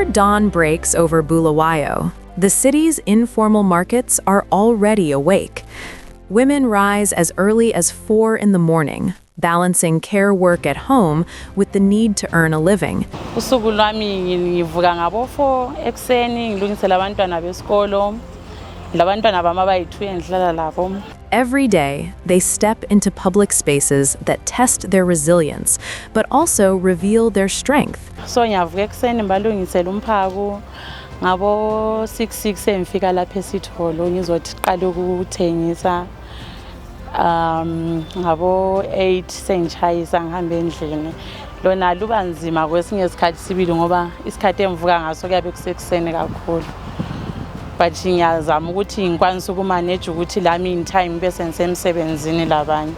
Before dawn breaks over Bulawayo, the city's informal markets are already awake. Women rise as early as 4 in the morning, balancing care work at home with the need to earn a living. Usuku lwami ngivuka ngabo 4 ekseni ngilungisela abantwana besikolo. Labantwana bami abayi2 engihlala labo. Every day, they step into public spaces that test their resilience, but also reveal their strength. So ngiyavuka ekseni balungisela umphako. Ngabo 6 engifika lapha esitholo ngizothi qala ukuthengisa. Ngabo 8 sengitshayisa ngihamba endlini. Lona luba nzima kwesinye isikhathi sibili ngoba isikhathi engivuka ngaso kuyabe kusekuseni kakhulu. But ngiyazama ukuthi ngikwanise ukumanage ukuthi lami in time bese ngisemsebenzini labanye.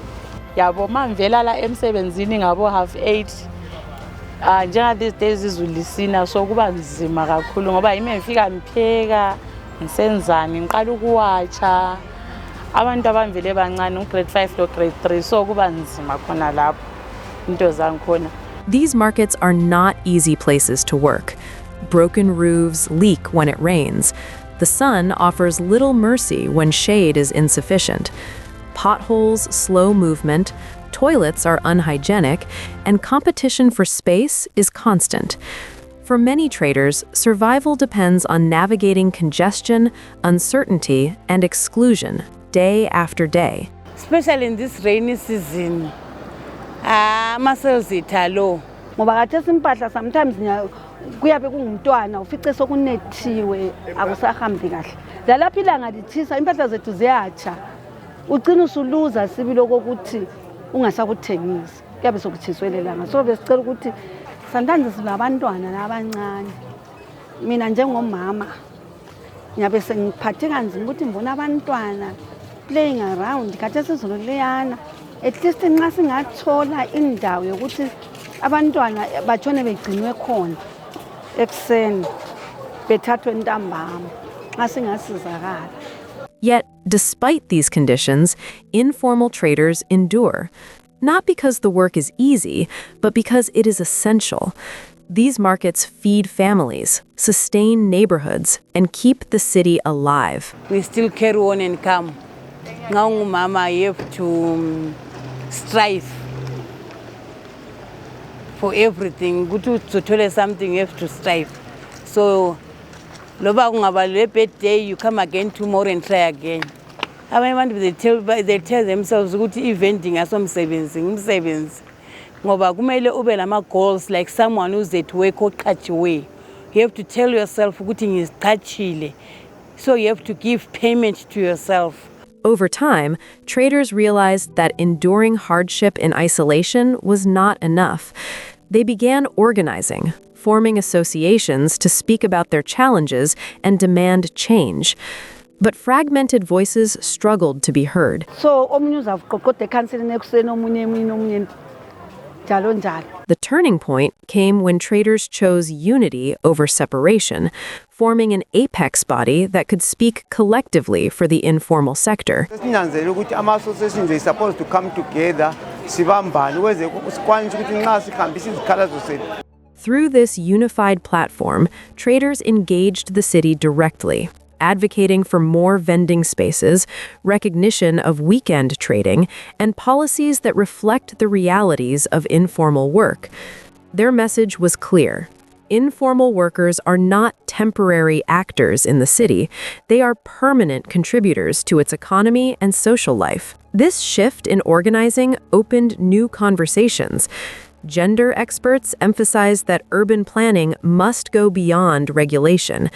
Yabo mangivela la emsebenzini ngabo 7:30. Njenga these days izulisina so kuba nzima kakhulu ngoba yimi ngifika ngipheka ngisenzani ngiqala ukuwatsha. Abantu abamvele bancane grade 5 lo grade 3 so kuba nzima khona lapho into zangikhona. These markets are not easy places to work. Broken roofs leak when it rains. The sun offers little mercy when shade is insufficient. Potholes slow movement, toilets are unhygienic, and competition for space is constant. For many traders, survival depends on navigating congestion, uncertainty, and exclusion day after day. Especially in this rainy season, ama-sales italo. Ngoba khathesi impahla sometimes kuyabe kungumntwana ufice sokunethiwe akusahambi kahle. Lalapha ilanga lithisa impahla zethu ziyatsha. Ugcina usuluza sibilo kokuthi ungasakuthengisa. Kuyabe sokuthiswele langa. So besicela ukuthi sometimes sinabantwana abancane. Mina njengomama ngiyabe sengiphathe kanzima ukuthi ngibona abantwana playing around khathesi izolo leyana. At least nxa singathola indawo yokuthi abantwana batshone begcinwe khona ekseni bethathwe ntambama nxa singasizakala. Yet, despite these conditions, informal traders endure. Not because the work is easy, but because it is essential. These markets feed families, sustain neighborhoods, and keep the city alive. We still carry on and come. Now, Mama, you have to strive for everything. To tell us something, you have to strive. So, a bad day, you come again tomorrow and try again. They tell themselves, good eventing as some savings. Ngoba kumele ube lama goals like someone who's at work or catch away. You have to tell yourself ukuthi ngiziqhatshile. So you have to give payment to yourself. Over time, traders realized that enduring hardship in isolation was not enough. They began organizing, forming associations to speak about their challenges and demand change. But fragmented voices struggled to be heard. So the turning point came when traders chose unity over separation, forming an apex body that could speak collectively for the informal sector. Associations are supposed to come together. Through this unified platform, traders engaged the city directly, advocating for more vending spaces, recognition of weekend trading, and policies that reflect the realities of informal work. Their message was clear. Informal workers are not temporary actors in the city. They are permanent contributors to its economy and social life. This shift in organizing opened new conversations. Gender experts emphasize that urban planning must go beyond regulation.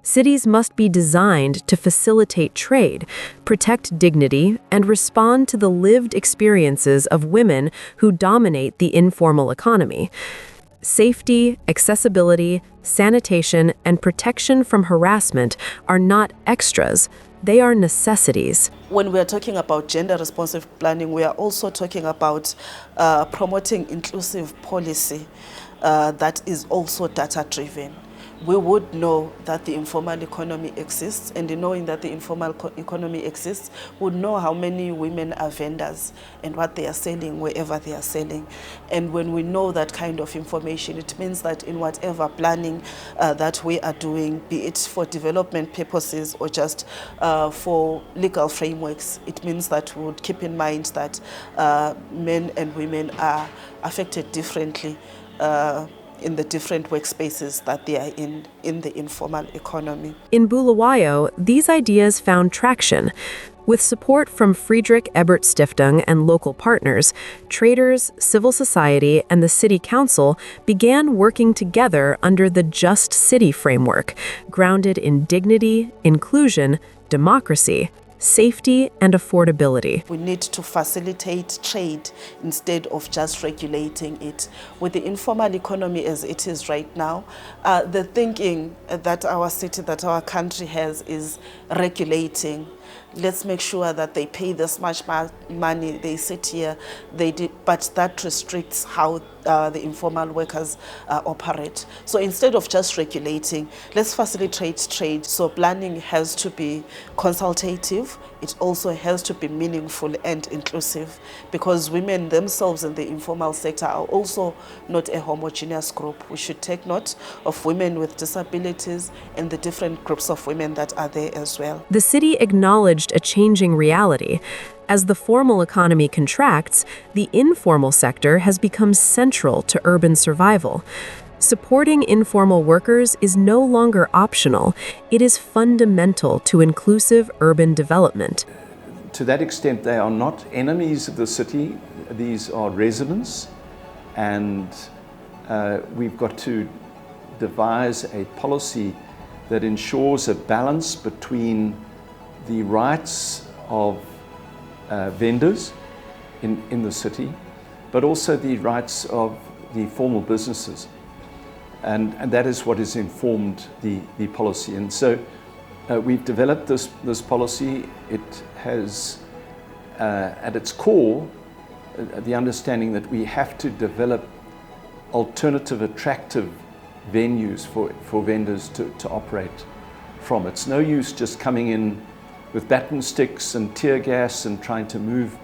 Cities must be designed to facilitate trade, protect dignity, and respond to the lived experiences of women who dominate the informal economy. Safety, accessibility, sanitation, and protection from harassment are not extras. They are necessities. When we are talking about gender-responsive planning, we are also talking about promoting inclusive policy that is also data-driven. we would know that the informal economy exists, and in knowing that the informal economy exists, we would know how many women are vendors and what they are selling wherever they are selling. And when we know that kind of information, it means that in whatever planning that we are doing, be it for development purposes or just for legal frameworks, it means that we would keep in mind that men and women are affected differently in the different workspaces that they are in the informal economy. In Bulawayo, these ideas found traction. With support from Friedrich Ebert Stiftung and local partners, traders, civil society, and the city council began working together under the Just City framework, grounded in dignity, inclusion, democracy, safety, and affordability. We need to facilitate trade instead of just regulating it. With the informal economy as it is right now, the thinking that our city, that our country has is regulating. Let's make sure that they pay this much money, they sit here, but that restricts how the informal workers operate. So instead of just regulating, let's facilitate trade. So planning has to be consultative. It also has to be meaningful and inclusive, because women themselves in the informal sector are also not a homogeneous group. We should take note of women with disabilities and the different groups of women that are there as well. The city acknowledged a changing reality. As the formal economy contracts, the informal sector has become central to urban survival. Supporting informal workers is no longer optional. It is fundamental to inclusive urban development. To that extent, they are not enemies of the city. These are residents, and we've got to devise a policy that ensures a balance between the rights of vendors in the city, but also the rights of the formal businesses. And that is what has informed the policy. And so we've developed this policy. It has at its core the understanding that we have to develop alternative, attractive venues for vendors to operate from. It's no use just coming in with baton sticks and tear gas and trying to move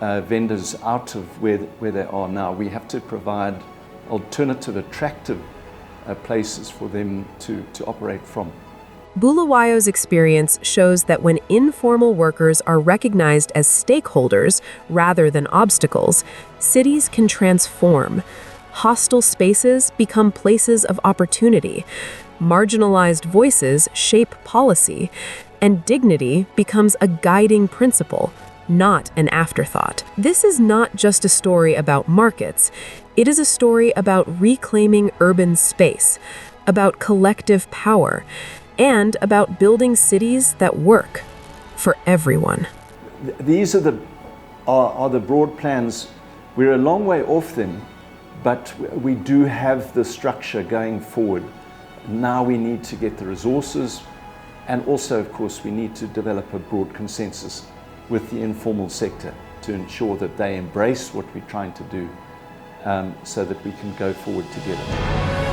vendors out of where they are now. We have to provide alternative, attractive places for them to operate from. Bulawayo's experience shows that when informal workers are recognized as stakeholders rather than obstacles, cities can transform. Hostile spaces become places of opportunity. Marginalized voices shape policy, and dignity becomes a guiding principle, not an afterthought. This is not just a story about markets. It is a story about reclaiming urban space, about collective power, and about building cities that work for everyone. These are the broad plans. We're a long way off them, but we do have the structure going forward. Now we need to get the resources, and also, of course, we need to develop a broad consensus with the informal sector to ensure that they embrace what we're trying to do, so that we can go forward together.